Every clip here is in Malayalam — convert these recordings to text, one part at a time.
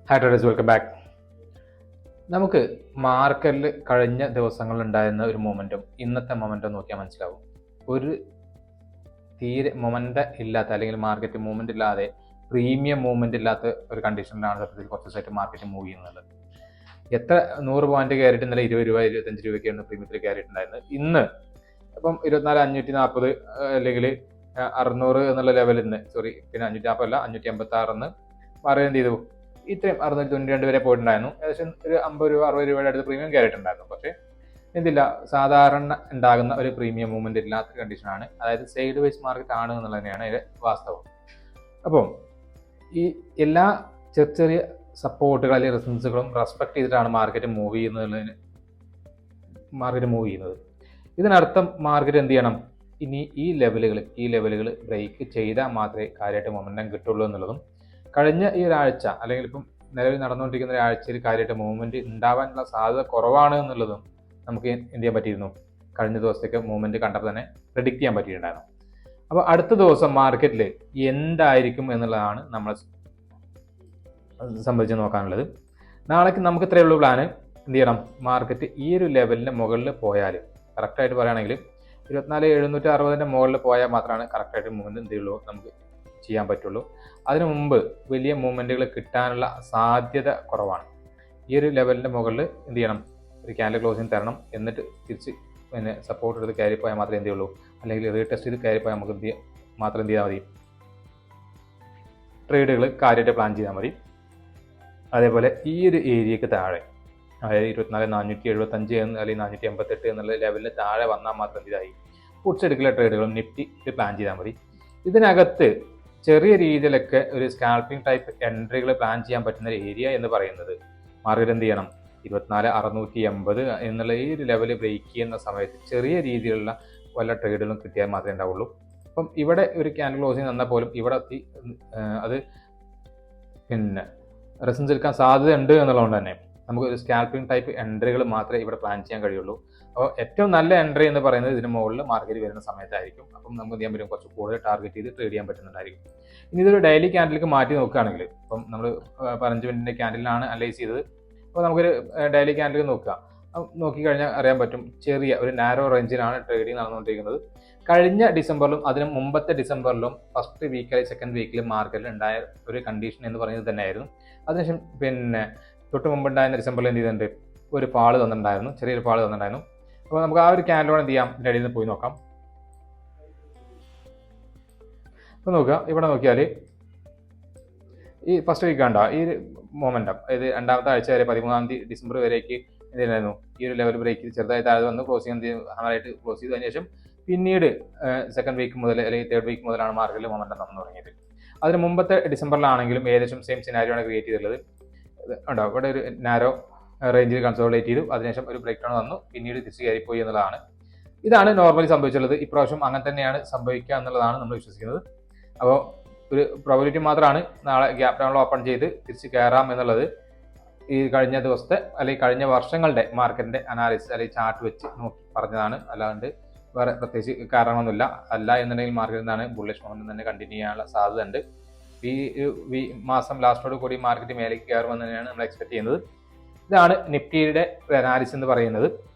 Hi traders, welcome back. നമുക്ക് മാർക്കറ്റിൽ കഴിഞ്ഞ ദിവസങ്ങളിൽ ഉണ്ടായിരുന്ന ഒരു മൊമെൻറ്റും ഇന്നത്തെ മൊമെൻറ്റും നോക്കിയാൽ മനസ്സിലാവും. ഒരു തീരെ മൊമെൻ്റ് ഇല്ലാത്ത, അല്ലെങ്കിൽ മാർക്കറ്റ് മൂവ്മെൻ്റ് ഇല്ലാതെ, പ്രീമിയം മൂവ്മെൻ്റ് ഇല്ലാത്ത ഒരു കണ്ടീഷനിലാണ് സത്യത്തിൽ കുറച്ച് ദിവസമായിട്ട് മാർക്കറ്റ് മൂവ് ചെയ്യുന്നത്. എത്ര 100 പോയിന്റ് കയറിയിട്ട് ഇന്നലെ 20 രൂപ 25 രൂപയ്ക്കാണ് പ്രീമിയത്തിൽ കയറിയിട്ടുണ്ടായിരുന്നത്. ഇന്ന് ഇപ്പം 24,540 അല്ലെങ്കിൽ 600 എന്നുള്ള ലെവലിൽ നിന്ന്, പിന്നെ 540 അല്ല 586 മാറി എന്ത് ചെയ്തു, ഇത്രയും 692 വരെ പോയിട്ടുണ്ടായിരുന്നു. ഏകദേശം ഒരു 50 രൂപ 60 രൂപയുടെ അടുത്ത് പ്രീമിയം കയറിയിട്ടുണ്ടായിരുന്നു. പക്ഷേ എന്തില്ല, സാധാരണ ഉണ്ടാകുന്ന ഒരു പ്രീമിയം മൂവ്മെന്റ് ഇല്ലാത്ത കണ്ടീഷനാണ്. അതായത് സൈഡ് വൈസ് മാർക്കറ്റ് ആണ് എന്നുള്ളത് തന്നെയാണ് ഇതിന്റെ വാസ്തവം. അപ്പം ഈ എല്ലാ ചെറിയ സപ്പോർട്ടുകൾ അല്ലെങ്കിൽ റെസിസ്റ്റൻസുകളും റെസ്പെക്ട് ചെയ്തിട്ടാണ് മാർക്കറ്റ് മൂവ് ചെയ്യുന്നത്. ഇതിനർത്ഥം മാർക്കറ്റ് എന്ത് ചെയ്യണം, ഇനി ഈ ലെവലുകൾ ബ്രേക്ക് ചെയ്താൽ മാത്രമേ കാര്യമായിട്ട് മൊമെന്റം കിട്ടുള്ളൂ എന്നുള്ളതും, കഴിഞ്ഞ ഈ ഒരാഴ്ച അല്ലെങ്കിൽ ഇപ്പം നിലവിൽ നടന്നുകൊണ്ടിരിക്കുന്ന ഒരാഴ്ചയിൽ കാര്യമായിട്ട് മൂവ്മെന്റ് ഉണ്ടാവാനുള്ള സാധ്യത കുറവാണ് എന്നുള്ളതും നമുക്ക് എന്ത് ചെയ്യാൻ പറ്റിയിരുന്നു, കഴിഞ്ഞ ദിവസത്തേക്ക് മൂവ്മെന്റ് കണ്ടപ്പോൾ തന്നെ പ്രെഡിക്റ്റ് ചെയ്യാൻ പറ്റിയിട്ടുണ്ടായിരുന്നു. അപ്പോൾ അടുത്ത ദിവസം മാർക്കറ്റിൽ എന്തായിരിക്കും എന്നുള്ളതാണ് നമ്മളെ സംബന്ധിച്ച് നോക്കാനുള്ളത്. നാളേക്ക് നമുക്ക് ഇത്രയേ ഉള്ളൂ പ്ലാന്. എന്ത് ചെയ്യണം, മാർക്കറ്റ് ഈ ഒരു ലെവലിൻ്റെ മുകളിൽ പോയാൽ, കറക്റ്റായിട്ട് പറയുകയാണെങ്കിൽ 24,760 മുകളിൽ പോയാൽ മാത്രമാണ് കറക്റ്റായിട്ട് മൂവ്മെന്റ് എന്ത് ചെയ്യുള്ളൂ, നമുക്ക് ചെയ്യാൻ പറ്റുള്ളൂ. അതിനു മുമ്പ് വലിയ മൂവ്മെന്റുകൾ കിട്ടാനുള്ള സാധ്യത കുറവാണ്. ഈ ഒരു ലെവലിന്റെ മുകളിൽ എന്ത് ചെയ്യണം, ഒരു ക്യാൻഡിൽ ക്ലോസിങ് തരണം, എന്നിട്ട് തിരിച്ച് പിന്നെ സപ്പോർട്ട് എടുത്ത് കയറി പോയാൽ മാത്രമേ എന്ത് ചെയ്യുള്ളൂ, അല്ലെങ്കിൽ റീടെസ്റ്റ് ചെയ്ത് കയറി പോയാൽ നമുക്ക് മാത്രം എന്ത് ചെയ്താൽ മതി, ട്രേഡുകൾ കാര്യമായിട്ട് പ്ലാൻ ചെയ്താൽ മതി. അതേപോലെ ഈ ഒരു ഏരിയക്ക് താഴെ, അതായത് 24,475 അല്ലെങ്കിൽ 488 എന്നുള്ള ലെവലിന് താഴെ വന്നാൽ മാത്രം ഇതായി പുട്സ് എടുക്കുന്ന ട്രേഡുകളും നിഫ്റ്റി പ്ലാൻ ചെയ്താൽ മതി. ഇതിനകത്ത് ചെറിയ രീതിയിലൊക്കെ ഒരു സ്കാൽപ്പിംഗ് ടൈപ്പ് എൻട്രികൾ പ്ലാൻ ചെയ്യാൻ പറ്റുന്ന ഒരു ഏരിയ എന്ന് പറയുന്നത് മാർക്കറ്റ് എന്ത് ചെയ്യണം, 24,680 എന്നുള്ള ഈ ഒരു ലെവല് ബ്രേക്ക് ചെയ്യുന്ന സമയത്ത് ചെറിയ രീതിയിലുള്ള വല്ല ട്രേഡുകളും കിട്ടിയാൽ മാത്രമേ ഉണ്ടാവുള്ളൂ. അപ്പം ഇവിടെ ഒരു ക്യാൻഡിൽ ക്ലോസിങ് തന്നാൽ പോലും ഇവിടെ അത് പിന്നെ റെസിസ്റ്റൻസ് എടുക്കാൻ സാധ്യതയുണ്ട് എന്നുള്ളതുകൊണ്ട് തന്നെ നമുക്ക് ഒരു സ്കാൽപ്പിംഗ് ടൈപ്പ് എൻട്രികൾ മാത്രമേ ഇവിടെ പ്ലാൻ ചെയ്യാൻ കഴിയുള്ളൂ. അപ്പോൾ ഏറ്റവും നല്ല എൻട്രി എന്ന് പറയുന്നത് ഇതിന് മുകളിൽ മാർക്കറ്റ് വരുന്ന സമയത്തായിരിക്കും. അപ്പം നമുക്ക് ചെയ്യാൻ പറ്റും, കുറച്ച് കൂടുതൽ ടാർഗറ്റ് ചെയ്ത് ട്രേഡ് ചെയ്യാൻ പറ്റുന്നുണ്ടായിരിക്കും. ഇനി ഇതൊരു ഡെയിലി ക്യാൻഡിലേക്ക് മാറ്റി നോക്കുകയാണെങ്കിൽ, ഇപ്പം നമ്മൾ 15 മിനിറ്റിൻ്റെ ക്യാൻഡിലാണ് അനലൈസ് ചെയ്തത്. അപ്പോൾ നമുക്കൊരു ഡെയിലി ക്യാൻഡിൽ നോക്കിക്കഴിഞ്ഞാൽ അറിയാൻ പറ്റും, ചെറിയ ഒരു നാരോ റേഞ്ചിലാണ് ട്രേഡിങ് നടന്നുകൊണ്ടിരിക്കുന്നത്. കഴിഞ്ഞ ഡിസംബറിലും അതിന് മുമ്പത്തെ ഡിസംബറിലും ഫസ്റ്റ് വീക്ക് അല്ലെങ്കിൽ സെക്കൻഡ് വീക്കിലും മാർക്കറ്റിൽ ഉണ്ടായ ഒരു കണ്ടീഷൻ എന്ന് പറയുന്നത് തന്നെയായിരുന്നു. അതിനുശേഷം പിന്നെ തൊട്ട് മുമ്പുണ്ടായിരുന്ന ഡിസംബറിൽ എന്ത് ചെയ്തിട്ടുണ്ട്, ഒരു പാള് തന്നിട്ടുണ്ടായിരുന്നു, ചെറിയൊരു പാള് തന്നിട്ടുണ്ടായിരുന്നു. അപ്പോൾ നമുക്ക് ആ ഒരു ക്യാൻഡിലോടെ എന്ത് ചെയ്യാം, ഇതിൻ്റെ അടിയിൽ നിന്ന് പോയി നോക്കാം. അപ്പോൾ നോക്കുക, ഇവിടെ നോക്കിയാൽ ഈ ഫസ്റ്റ് വീക്ക് കണ്ടോ ഈ ഒരു മൊമെന്റം, അതായത് രണ്ടാമത്തെ ആഴ്ച വരെ 13 ഡിസംബർ വരേക്ക് എന്തിനായിരുന്നു, ഈ ഒരു ലെവൽ ബ്രേക്ക് ചെയ്ത് ചെറുതായി താഴെ വന്ന് ഹാമറായിട്ട് ക്ലോസ് ചെയ്തു. അതിനുശേഷം പിന്നീട് സെക്കൻഡ് വീക്ക് മുതൽ അല്ലെങ്കിൽ തേർഡ് വീക്ക് മുതലാണ് മാർക്കറ്റിൽ മൊമെന്റം നടന്നു തുടങ്ങിയത്. അതിന് മുമ്പത്തെ ഡിസംബറിലാണെങ്കിലും ഏകദേശം സെയിം സിനാരിയോ ആണ് ക്രിയേറ്റ് ചെയ്തിട്ടുള്ളത്. ഉണ്ടോ, ഇവിടെ ഒരു നാരോ റേഞ്ചിൽ കൺസോളിഡേറ്റ് ചെയ്തു, അതിനുശേഷം ഒരു ബ്രേക്ക് ഡൗൺ വന്നു, പിന്നീട് തിരിച്ച് കയറിപ്പോയി എന്നുള്ളതാണ്. ഇതാണ് നോർമലി സംഭവിച്ചുള്ളത്. ഇപ്രാവശ്യം അങ്ങനെ തന്നെയാണ് സംഭവിക്കുക എന്നുള്ളതാണ് നമ്മൾ വിശ്വസിക്കുന്നത്. അപ്പോൾ ഒരു പ്രോബിലിറ്റി മാത്രമാണ് നാളെ ഗ്യാപ് ഡൗണിൽ ഓപ്പൺ ചെയ്ത് തിരിച്ച് കയറാം എന്നുള്ളത്. ഈ കഴിഞ്ഞ ദിവസത്തെ അല്ലെങ്കിൽ കഴിഞ്ഞ വർഷങ്ങളുടെ മാർക്കറ്റിന്റെ അനാലിസിസ് അല്ലെങ്കിൽ ചാർട്ട് വെച്ച് നോക്കി പറഞ്ഞതാണ്, അല്ലാണ്ട് വേറെ പ്രത്യേകിച്ച് കാരണമൊന്നുമില്ല. അല്ല എന്നുണ്ടെങ്കിൽ മാർക്കറ്റിൽ നിന്നാണ് ബുള്ളിഷ് മൊമെന്റം തന്നെ കണ്ടിന്യൂ ചെയ്യാനുള്ള സാധ്യത ഉണ്ട്. ഈ മാസം ലാസ്റ്റോട് കൂടി മാർക്കറ്റ് മേലേക്ക് കയറുമെന്ന് തന്നെയാണ് നമ്മൾ എക്സ്പെക്ട് ചെയ്യുന്നത്. ഇതാണ് നിഫ്റ്റിയുടെ അനാലിസിസ് എന്ന് പറയുന്നത്.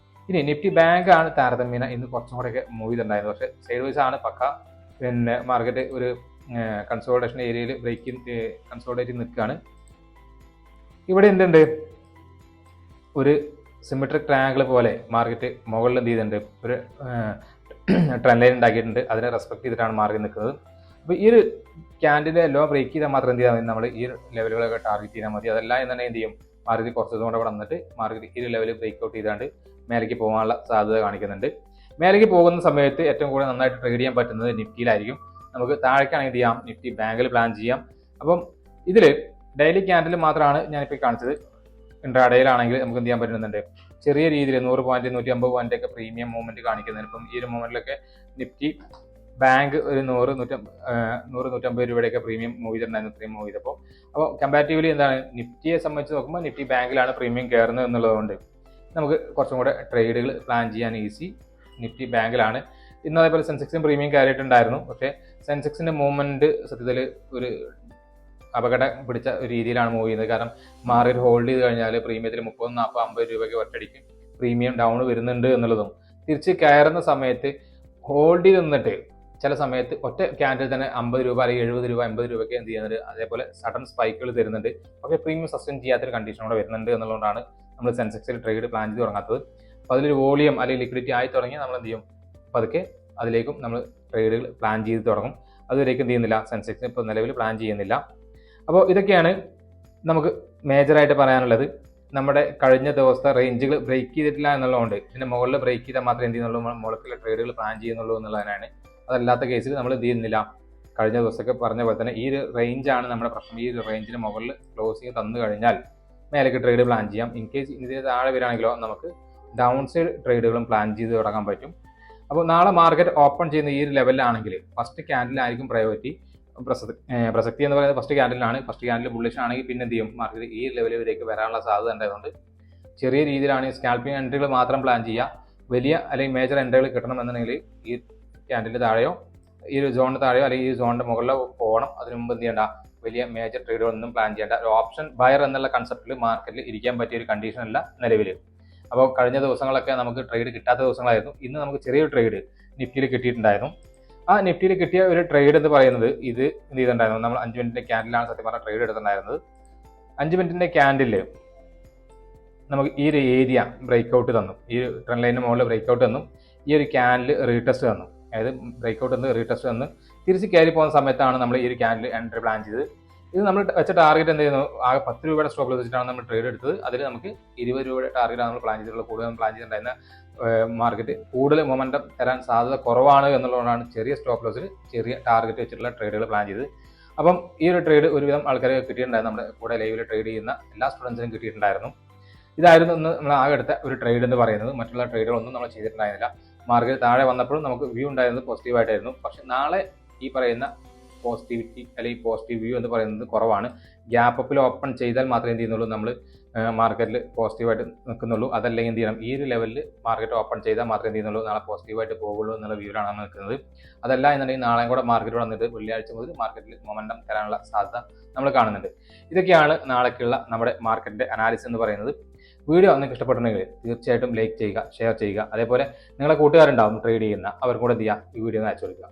ഇനി നിഫ്റ്റി ബാങ്ക് ആണ് താരതമ്യേന ഇന്ന് കുറച്ചും കൂടെയൊക്കെ മൂവ് ചെയ്തിട്ടുണ്ടായിരുന്നു. പക്ഷേ സൈഡ് വൈസ് ആണ് പക്ക. പിന്നെ മാർക്കറ്റ് ഒരു കൺസോൾട്ടേഷൻ ഏരിയയിൽ കൺസോൾട്ടേറ്റ് നിൽക്കുകയാണ്. ഇവിടെ എന്തുണ്ട്, ഒരു സിമെട്രിക് ട്രയാങ്കിൾ പോലെ മാർക്കറ്റ് മുകളിൽ എന്ത് ചെയ്തിട്ടുണ്ട്, ഒരു ട്രെൻഡ് ലൈൻ ഉണ്ടാക്കിയിട്ടുണ്ട്. അതിനെ റെസ്പെക്ട് ചെയ്തിട്ടാണ് മാർക്കറ്റ് നിൽക്കുന്നത്. അപ്പോൾ ഈ ഒരു ക്യാൻഡിലെ ലോ ബ്രേക്ക് ചെയ്താൽ മാത്രം എന്ത് ചെയ്താൽ മതി, നമ്മൾ ഈ ലെവലുകളൊക്കെ ടാർഗറ്റ് ചെയ്താൽ മതി. അതല്ല എന്നുണ്ടെങ്കിൽ എന്ത് ചെയ്യും, മാർക്കറ്റ് കുറച്ച് ദിവസം കൂടെ വന്നിട്ട് മാർക്കറ്റ് ഈ ഒരു ലെവലിൽ ബ്രേക്ക് ഔട്ട് ചെയ്താണ്ട് മേലേക്ക് പോകാനുള്ള സാധ്യത കാണിക്കുന്നുണ്ട്. മേലേക്ക് പോകുന്ന സമയത്ത് ഏറ്റവും കൂടുതൽ നന്നായിട്ട് ട്രേഡ് ചെയ്യാൻ പറ്റുന്നത് നിഫ്റ്റിയിലായിരിക്കും. നമുക്ക് താഴേക്കാണെങ്കിൽ ചെയ്യാം, നിഫ്റ്റി ബാങ്കിൽ പ്ലാൻ ചെയ്യാം. അപ്പം ഇതിൽ ഡെയിലി ക്യാൻഡിൽ മാത്രമാണ് ഞാനിപ്പോൾ കാണിച്ചത്. ഇൻട്രാഡേയിലാണെങ്കിൽ നമുക്ക് എന്ത് ചെയ്യാൻ പറ്റുന്നുണ്ട്, ചെറിയ രീതിയിൽ 100 പോയിന്റ് 150 പോയിന്റ് ഒക്കെ പ്രീമിയം മൂവ്മെന്റ് കാണിക്കുന്നത്. ഇപ്പം ഈ ഒരു മൂവ്മെന്റിലൊക്കെ നിഫ്റ്റി ബാങ്ക് ഒരു 100-150 രൂപയുടെയൊക്കെ പ്രീമിയം മൂവ് ചെയ്തിട്ടുണ്ടായിരുന്നു, ഇത്രയും മൂവ് ചെയ്തപ്പോൾ. അപ്പോൾ കമ്പാരിറ്റീവ്ലി എന്താണ്, നിഫ്റ്റിയെ സംബന്ധിച്ച് നോക്കുമ്പോൾ നിഫ്റ്റി ബാങ്കിലാണ് പ്രീമിയം കയറുന്നത് എന്നുള്ളതുകൊണ്ട് നമുക്ക് കുറച്ചും കൂടെ ട്രേഡുകൾ പ്ലാൻ ചെയ്യാൻ ഈസി നിഫ്റ്റി ബാങ്കിലാണ്. ഇന്ന് അതേപോലെ സെൻസെക്സും പ്രീമിയം കയറിയിട്ടുണ്ടായിരുന്നു. പക്ഷേ സെൻസെക്സിന്റെ മൂവ്മെന്റ് സത്യത്തിൽ ഒരു അപകടം പിടിച്ച ഒരു രീതിയിലാണ് മൂവ് ചെയ്യുന്നത്. കാരണം മാർക്കറ്റ് ഹോൾഡ് ചെയ്ത് കഴിഞ്ഞാൽ പ്രീമിയത്തിൽ 30, 40, 50 രൂപയ്ക്ക് ഒറ്റയടിക്ക് പ്രീമിയം ഡൗൺ വരുന്നുണ്ട് എന്നുള്ളതും, തിരിച്ച് കയറുന്ന സമയത്ത് ഹോൾഡ് ചെയ്ത് നിന്നിട്ട് ചില സമയത്ത് ഒറ്റ ക്യാൻഡിൽ തന്നെ 50 രൂപ അല്ലെങ്കിൽ 70 രൂപ 80 രൂപയ്ക്ക് എന്ത് ചെയ്യുന്നുണ്ട്, അതേപോലെ സഡൻ സ്പൈക്കുകൾ തരുന്നുണ്ട്. പക്ഷേ പ്രീമിയം സസ്റ്റെയിൻ ചെയ്യാത്തൊരു കണ്ടീഷൻ കൂടെ വരുന്നുണ്ട് എന്നുള്ളതുകൊണ്ടാണ് നമ്മൾ സെൻസെക്സിൽ ട്രേഡ് പ്ലാൻ ചെയ്ത് തുടങ്ങാത്തത്. അപ്പോൾ അതിലൊരു വോളിയം അല്ലെങ്കിൽ ലിക്വിഡിറ്റി ആയി തുടങ്ങി നമ്മൾ എന്ത് ചെയ്യും, പതുക്കെ അതിലേക്കും നമ്മൾ ട്രേഡുകൾ പ്ലാൻ ചെയ്ത് തുടങ്ങും. അതുവരേക്കും എന്ത് ചെയ്യുന്നില്ല, സെൻസെക്സിന് ഇപ്പോൾ നിലവിൽ പ്ലാൻ ചെയ്യുന്നില്ല. അപ്പോൾ ഇതൊക്കെയാണ് നമുക്ക് മേജറായിട്ട് പറയാനുള്ളത്. നമ്മുടെ കഴിഞ്ഞ ദിവസത്തെ റേഞ്ചുകൾ ബ്രേക്ക് ചെയ്തിട്ടില്ല എന്നുള്ളതുകൊണ്ട് ഇതിൻ്റെ മുകളിൽ ബ്രേക്ക് ചെയ്താൽ മാത്രമേ എന്ത് ചെയ്യുന്നുള്ളൂ, മുകളിലുള്ള ട്രേഡുകൾ പ്ലാൻ ചെയ്യുന്നുള്ളൂ എന്നുള്ളതിനാണ്. അതല്ലാത്ത കേസിൽ നമ്മൾ എന്ത് ചെയ്യുന്നില്ല, കഴിഞ്ഞ ദിവസമൊക്കെ പറഞ്ഞ പോലെ തന്നെ ഈ ഒരു റേഞ്ചാണ് നമ്മുടെ പ്രശ്നം. ഈ ഒരു റേഞ്ചിന് മുകളിൽ ക്ലോസിങ് തന്നു കഴിഞ്ഞാൽ മേലേക്ക് ട്രേഡ് പ്ലാൻ ചെയ്യാം. ഇൻ കേസ് ഇതിന് താഴെ വരികയാണെങ്കിലോ നമുക്ക് ഡൗൺ സൈഡ് ട്രേഡുകളും പ്ലാൻ ചെയ്ത് തുടങ്ങാൻ പറ്റും. അപ്പോൾ നാളെ മാർക്കറ്റ് ഓപ്പൺ ചെയ്യുന്ന ഈ ഒരു ലെവലിലാണെങ്കിൽ ഫസ്റ്റ് ക്യാൻഡിലായിരിക്കും പ്രയോറിറ്റി. പ്രസക്തി എന്ന് പറയുന്നത് ഫസ്റ്റ് ക്യാൻഡിലാണ്. ഫസ്റ്റ് ക്യാൻഡിൽ ബുള്ളിഷ് ആണെങ്കിൽ പിന്നെ എന്ത് ചെയ്യും, മാർക്കറ്റ് ഈ ലെവലിലേക്ക് വരാനുള്ള സാധ്യത ഉണ്ടായതുകൊണ്ട് ചെറിയ രീതിയിലാണ് സ്കാൽപ്പിംഗ് എൻട്രികൾ മാത്രം പ്ലാൻ ചെയ്യുക. വലിയ അല്ലെങ്കിൽ മേജർ എൻട്രികൾ കിട്ടണമെന്നുണ്ടെങ്കിൽ ഈ ക്യാൻഡിലിൻ്റെ താഴെയോ ഈ ഒരു സോണിന് താഴെയോ അല്ലെങ്കിൽ ഈ സോണിൻ്റെ മുകളിലോ പോകണം. അതിന് മുമ്പ് എന്ത് ചെയ്യേണ്ട, വലിയ മേജർ ട്രേഡുകളൊന്നും പ്ലാൻ ചെയ്യേണ്ട. ഒരു ഓപ്ഷൻ ബയർ എന്നുള്ള കൺസെപ്റ്റിൽ മാർക്കറ്റിൽ ഇരിക്കാൻ പറ്റിയ ഒരു കണ്ടീഷൻ അല്ല നിലവിൽ. അപ്പോൾ കഴിഞ്ഞ ദിവസങ്ങളൊക്കെ നമുക്ക് ട്രേഡ് കിട്ടാത്ത ദിവസങ്ങളായിരുന്നു. ഇന്ന് നമുക്ക് ചെറിയൊരു ട്രേഡ് നിഫ്റ്റിയിൽ കിട്ടിയിട്ടുണ്ടായിരുന്നു. ആ നിഫ്റ്റിയിൽ കിട്ടിയ ഒരു ട്രേഡ് എന്ന് പറയുന്നത് ഇത് എന്ത് ചെയ്തിട്ടുണ്ടായിരുന്നു, നമ്മൾ 5 മിനിറ്റിൻ്റെ ക്യാൻഡിലാണ് സത്യം പറഞ്ഞാൽ ട്രേഡ് എടുത്തിട്ടുണ്ടായിരുന്നത്. 5 മിനിറ്റിൻ്റെ ക്യാൻഡിൽ നമുക്ക് ഈ ഒരു ഏരിയ ബ്രേക്ക്ഔട്ട് തന്നു, ഈ ട്രെൻഡ് ലൈനിന് മുകളിൽ ബ്രേക്ക്ഔട്ട് തന്നു, ഈ ഒരു ക്യാൻഡിൽ റീടെസ്റ്റ് തന്നു. അതായത് ബ്രേക്ക്ഔട്ട് തന്ന് റീടെസ്റ്റ് തന്ന് തിരിച്ച് കയറി പോകുന്ന സമയത്താണ് നമ്മൾ ഈ ഒരു ക്യാൻഡിൽ എൻട്രി പ്ലാൻ ചെയ്തത്. ഇത് നമ്മൾ വെച്ച ടാർഗറ്റ് എന്ത് ചെയ്യുന്നു, ആകെ 10 രൂപയുടെ സ്റ്റോപ്പ് വെച്ചിട്ടാണ് നമ്മൾ ട്രേഡ് എടുത്തത്. അതിൽ നമുക്ക് 20 രൂപയുടെ ടാർഗറ്റാണ് നമ്മൾ പ്ലാൻ ചെയ്തിട്ടുള്ളത്. കൂടുതൽ പ്ലാൻ ചെയ്തിട്ടുണ്ടായിരുന്ന മാർക്കറ്റ് കൂടുതൽ മൊമെന്റം തരാൻ സാധ്യത കുറവാണ് എന്നുള്ളതുകൊണ്ടാണ് ചെറിയ സ്റ്റോപ്പ് ലോസിൽ ചെറിയ ടാർഗറ്റ് വെച്ചിട്ടുള്ള ട്രേഡുകൾ പ്ലാൻ ചെയ്തത്. അപ്പം ഈ ഒരു ട്രേഡ് ഒരുവിധം ആൾക്കാരെ കിട്ടിയിട്ടുണ്ടായിരുന്നു. നമ്മുടെ കൂടെ ലൈവിൽ ട്രേഡ് ചെയ്യുന്ന എല്ലാ സ്റ്റുഡൻസിനും കിട്ടിയിട്ടുണ്ടായിരുന്നു. ഇതായിരുന്നു ഇന്ന് നമ്മൾ ആകെ എടുത്ത ഒരു ട്രേഡ് എന്ന് പറയുന്നത്. മറ്റുള്ള ട്രേഡുകളൊന്നും നമ്മൾ ചെയ്തിട്ടുണ്ടായിരുന്നില്ല. മാർക്കറ്റ് താഴെ വന്നപ്പോഴും നമുക്ക് വ്യൂ ഉണ്ടായിരുന്നത് പോസിറ്റീവായിട്ടായിരുന്നു. പക്ഷെ നാളെ ഈ പറയുന്ന പോസിറ്റിവിറ്റി അല്ലെങ്കിൽ പോസിറ്റീവ് വ്യൂ എന്ന് പറയുന്നത് കുറവാണ്. ഗ്യാപ്പ് അപ്പിൽ ഓപ്പൺ ചെയ്താൽ മാത്രമേ എന്ത് ചെയ്യുന്നുള്ളൂ, നമ്മൾ മാർക്കറ്റിൽ പോസിറ്റീവായിട്ട് നിൽക്കുന്നുള്ളൂ. അതല്ലെങ്കിൽ എന്ത് ചെയ്യണം, ഈ ഒരു ലെവലിൽ മാർക്കറ്റ് ഓപ്പൺ ചെയ്താൽ മാത്രമേ എന്ത് ചെയ്യുന്നുള്ളൂ, നാളെ പോസിറ്റീവായിട്ട് പോകുള്ളൂ എന്നുള്ള വ്യൂവിലാണ് നമ്മൾ നിൽക്കുന്നത്. അതല്ല എന്നുണ്ടെങ്കിൽ നാളെയും കൂടെ മാർക്കറ്റ് വന്നിട്ട് വെള്ളിയാഴ്ച മുതൽ മാർക്കറ്റിൽ മൊമെന്റം തരാനുള്ള സാധ്യത നമ്മൾ കാണുന്നുണ്ട്. ഇതൊക്കെയാണ് നാളേക്കുള്ള നമ്മുടെ മാർക്കറ്റിന്റെ അനാലിസിസ് എന്ന് പറയുന്നത്. വീഡിയോ നിങ്ങൾക്ക് ഇഷ്ടപ്പെട്ടിട്ടുണ്ടെങ്കിൽ തീർച്ചയായിട്ടും ലൈക്ക് ചെയ്യുക, ഷെയർ ചെയ്യുക. അതേപോലെ നിങ്ങളെ കൂട്ടുകാരുണ്ടാവും ട്രേഡ് ചെയ്യുന്ന, അവർക്കും കൂടെ എന്ത് ചെയ്യുക, ഈ വീഡിയോ ഒന്ന് അയച്ചു കൊടുക്കുക.